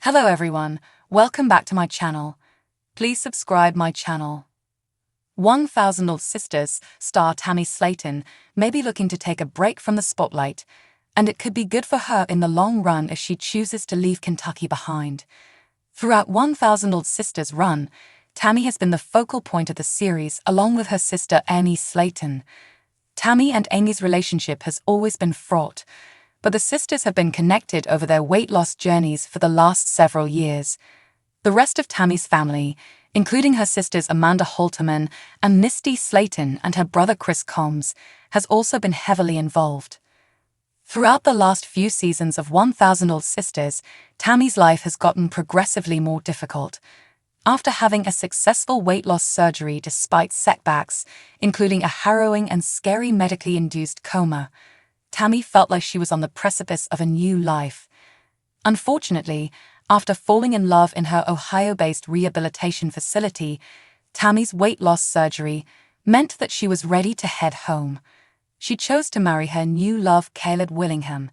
Hello everyone, welcome back to my channel. Please subscribe my channel. 1000 Old Sisters star Tammy Slaton may be looking to take a break from the spotlight, and it could be good for her in the long run if she chooses to leave Kentucky behind. Throughout 1000 Old Sisters run, Tammy has been the focal point of the series along with her sister Tammy Slaton. Tammy and Amy's relationship has always been fraught, but the sisters have been connected over their weight loss journeys for the last several years. The rest of Tammy's family, including her sisters Amanda Halterman and Misty Slaton and her brother Chris Combs, has also been heavily involved. Throughout the last few seasons of 1000 Old Sisters, Tammy's life has gotten progressively more difficult. After having a successful weight loss surgery despite setbacks, including a harrowing and scary medically induced coma, Tammy felt like she was on the precipice of a new life. Unfortunately, after falling in love in her Ohio-based rehabilitation facility, Tammy's weight loss surgery meant that she was ready to head home. She chose to marry her new love Caleb Willingham,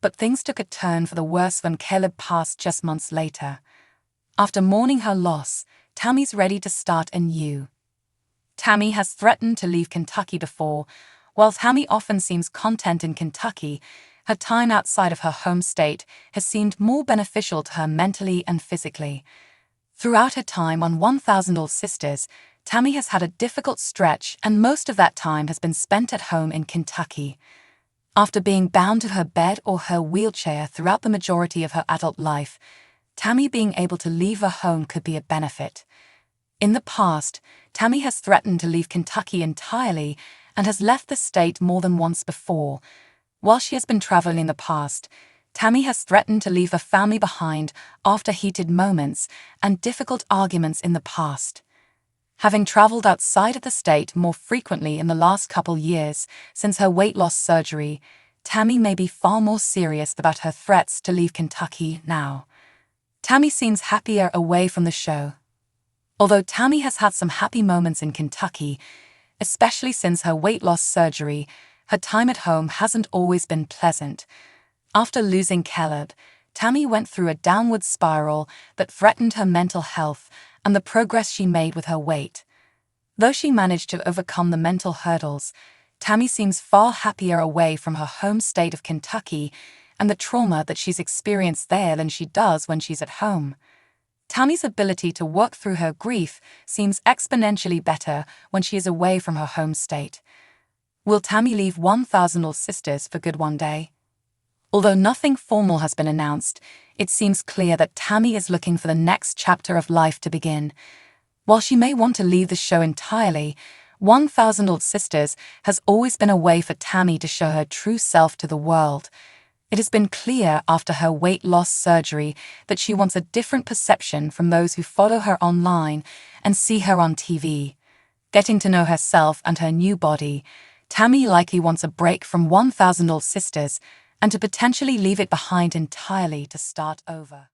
but things took a turn for the worse when Caleb passed just months later. After mourning her loss, Tammy's ready to start anew. Tammy has threatened to leave Kentucky before. While Tammy often seems content in Kentucky, her time outside of her home state has seemed more beneficial to her mentally and physically. Throughout her time on 1000 Old Sisters, Tammy has had a difficult stretch, and most of that time has been spent at home in Kentucky. After being bound to her bed or her wheelchair throughout the majority of her adult life, Tammy being able to leave her home could be a benefit. In the past, Tammy has threatened to leave Kentucky entirely and has left the state more than once before. While she has been traveling in the past, Tammy has threatened to leave her family behind after heated moments and difficult arguments in the past. Having traveled outside of the state more frequently in the last couple years since her weight loss surgery, Tammy may be far more serious about her threats to leave Kentucky now. Tammy seems happier away from the show. Although Tammy has had some happy moments in Kentucky, especially since her weight loss surgery, her time at home hasn't always been pleasant. After losing Caleb, Tammy went through a downward spiral that threatened her mental health and the progress she made with her weight. Though she managed to overcome the mental hurdles, Tammy seems far happier away from her home state of Kentucky and the trauma that she's experienced there than she does when she's at home. Tammy's ability to work through her grief seems exponentially better when she is away from her home state. Will Tammy leave 1000 Old Sisters for good one day? Although nothing formal has been announced, it seems clear that Tammy is looking for the next chapter of life to begin. While she may want to leave the show entirely, 1000 Old Sisters has always been a way for Tammy to show her true self to the world. It has been clear after her weight loss surgery that she wants a different perception from those who follow her online and see her on TV. Getting to know herself and her new body, Tammy likely wants a break from 1000 Old Sisters and to potentially leave it behind entirely to start over.